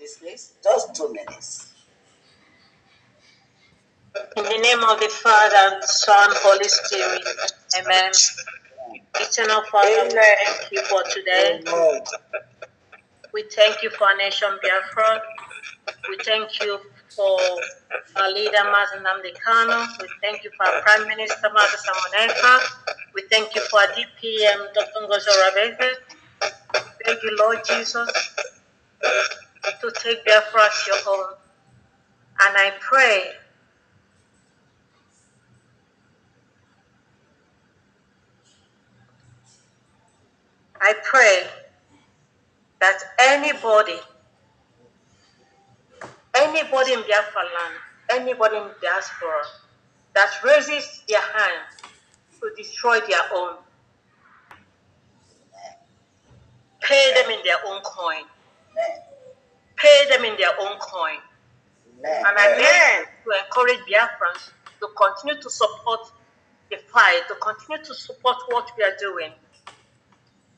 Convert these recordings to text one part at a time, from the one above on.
minutes, please. Just 2 minutes. In the name of the Father, Son, Holy Spirit. Amen. Eternal Father, we thank you for today. We thank you for our nation, Biafra. We thank you for our leader, Mazen Namdekano. We thank you for our Prime Minister, Mazen Samoneka. We thank you for our DPM, Dr. Ngozo Rabeze. Thank you, Lord Jesus, to take Biafra as your own. And I pray that anybody in Biafra land, anybody in diaspora that raises their hand to destroy their own, pay them in their own coin. Pay them in their own coin. And I beg to encourage Biafrans to continue to support the fight, to continue to support what we are doing.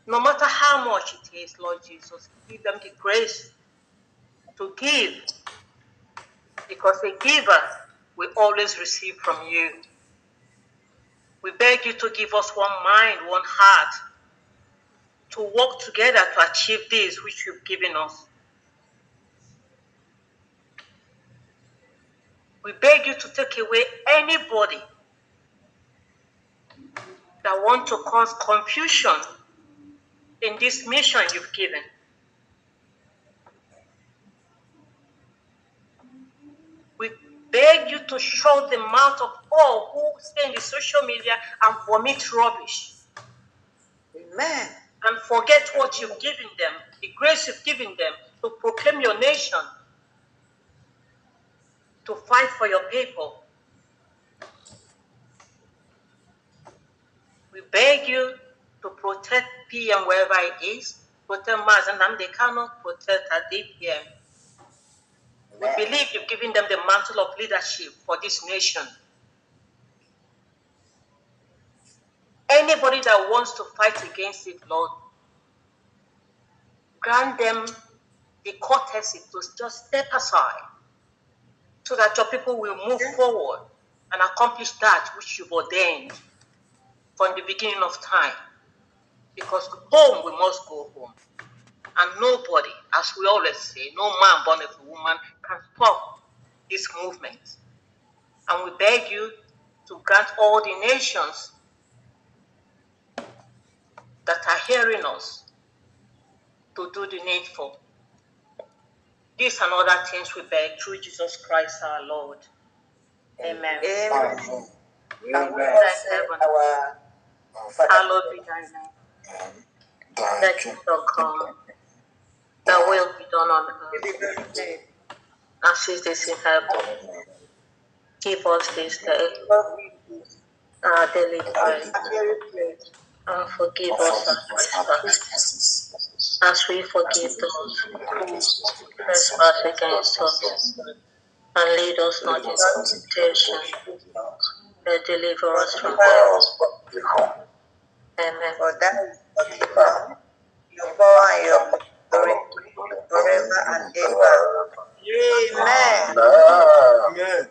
No matter how much it is, Lord Jesus, give them the grace to give, because a giver will always receive from you. We beg you to give us one mind, one heart, to work together to achieve this which you've given us. We beg you to take away anybody that want to cause confusion in this mission you've given. We beg you to shut the mouth of all who stay in the social media and vomit rubbish. Amen. And forget what you've given them, the grace you've given them to proclaim your nation, to fight for your people. We beg you to protect PM wherever it is, protect Mazen Namdekano, protect our DPM. We believe you've given them the mantle of leadership for this nation. Anybody that wants to fight against it, Lord, grant them the courtesy to just step aside so that your people will move forward and accomplish that which you've ordained from the beginning of time. Because home, we must go home. And nobody, as we always say, no man born of a woman can stop this movement. And we beg you to grant all the nations that are hearing us to do the needful. These and other things we beg through Jesus Christ our Lord. Amen. Amen. Hallowed be thy name. Thy kingdom come. Thy will be done on earth as it is in heaven. Give us this day our daily bread, and forgive us our trespasses, as we forgive those who trespass against us. And lead us not into temptation, but deliver us from evil. Amen. For that is the kingdom, your power and your glory, forever and ever. Amen. Amen. Amen.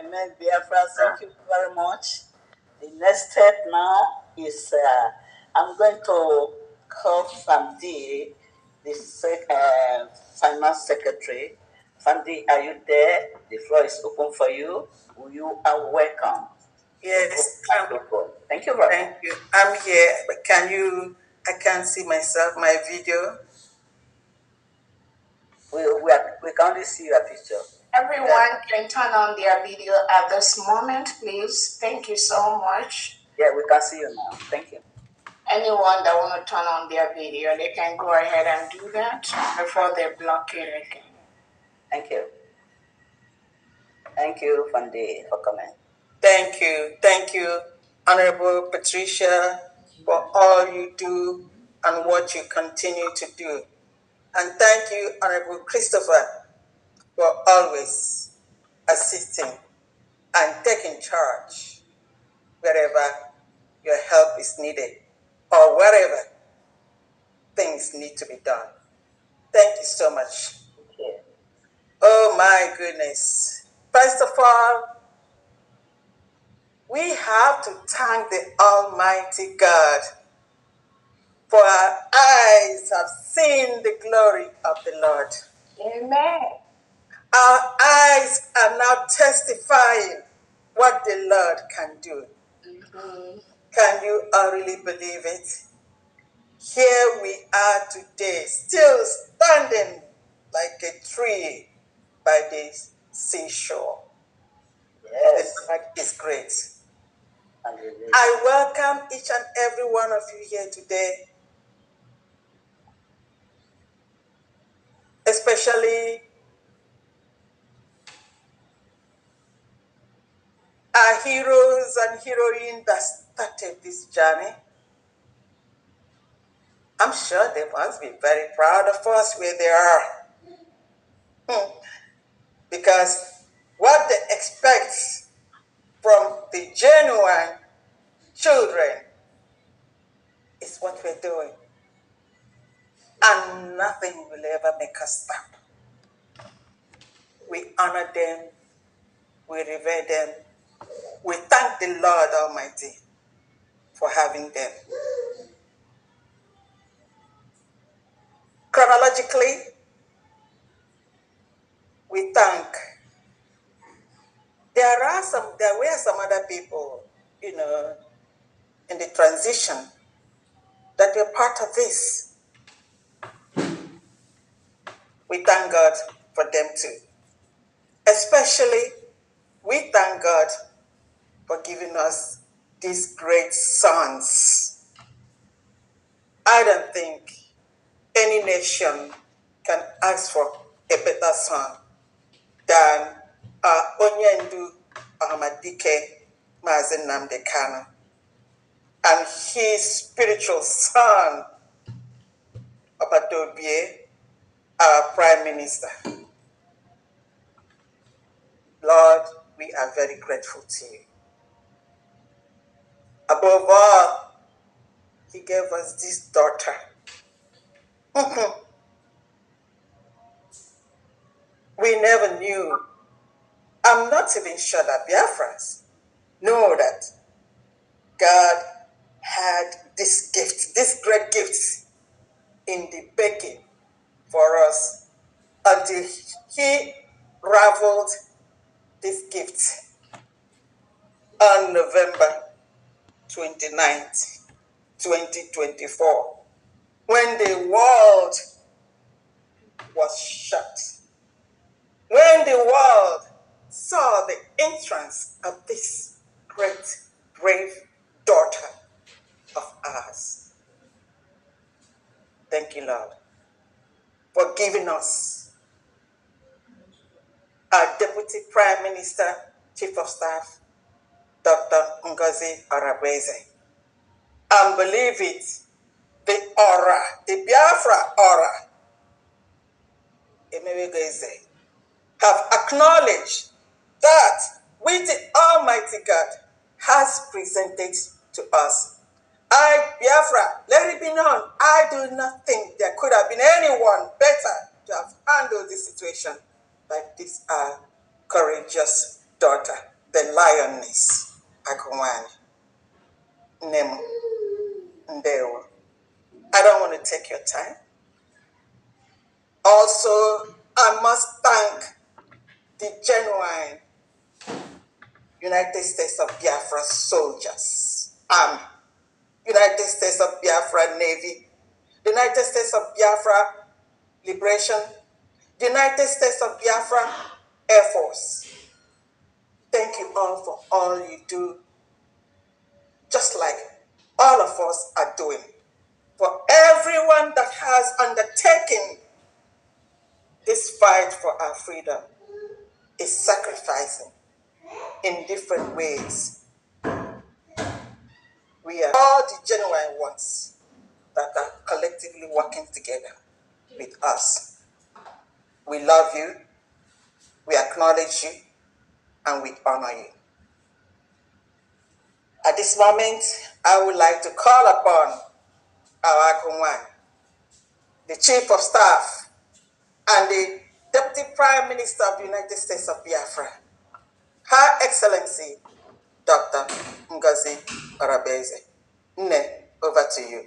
Amen. Biafra, thank you very much. The next step now is I'm going to call Fundrai, the Finance Secretary. Fundrai, are you there? The floor is open for you. You are welcome. Yes. Thank you very much. Thank you. I'm here, but I can't see myself, my video. We can only see your picture. Everyone can turn on their video at this moment, please. Thank you so much. Yeah, we can see you now. Thank you. Anyone that want to turn on their video, they can go ahead and do that before they block it again. Thank you. Thank you, Fundrai, for coming. Thank you. Thank you, Honorable Patricia, for all you do and what you continue to do. And thank you, Honorable Christopher, for always assisting and taking charge wherever your help is needed or wherever things need to be done. Thank you so much. Oh my goodness. First of all, we have to thank the Almighty God, for our eyes have seen the glory of the Lord. Amen. Our eyes are now testifying what the Lord can do. Can you all really believe it? Here we are today, still standing like a tree by the seashore. Yes. The Lord is great. I welcome each and every one of you here today, especially our heroes and heroines that started this journey. I'm sure they must be very proud of us where they are. Because what they expect from the genuine children is what we're doing. And nothing will ever make us stop. We honor them, we revere them, we thank the Lord Almighty for having them. Chronologically, we thank. There were some other people, in the transition that were part of this. We thank God for them too. Especially, we thank God for giving us these great sons. I don't think any nation can ask for a better son than Onyendu Ahmadike Mazen Nnamdi Kanu and his spiritual son, Obadobie, our Prime Minister. Lord, we are very grateful to you. Above all, he gave us this daughter. We never knew. I'm not even sure that Biafrans know that God had this gift, this great gift in the baking for us until he raveled this gift on November 29th, 2024, when the world was shut, when the world saw the entrance of this great, brave daughter of ours. Thank you, Lord, for giving us our Deputy Prime Minister, Chief of Staff, Dr. Ngozi Arabeze. And believe it, the aura, the Biafra aura, Emewegeze, have acknowledged that which the Almighty God has presented to us. I, Biafra, let it be known, I do not think there could have been anyone better to have handled this situation like this courageous daughter, the lioness, Akumani, Nemo, Ndewo. I don't want to take your time. Also, I must thank the genuine United States of Biafra soldiers, Army, United States of Biafra Navy, the United States of Biafra Liberation, the United States of Biafra Air Force. Thank you all for all you do, just like all of us are doing. For everyone that has undertaken this fight for our freedom is sacrificing in different ways. We are all the genuine ones that are collectively working together with us. We love you, we acknowledge you, and we honor you. At this moment, I would like to call upon our Agunwan, the Chief of Staff, and the Deputy Prime Minister of the United States of Biafra, Her Excellency Dr. Ngozi Arabeze. Nne, over to you.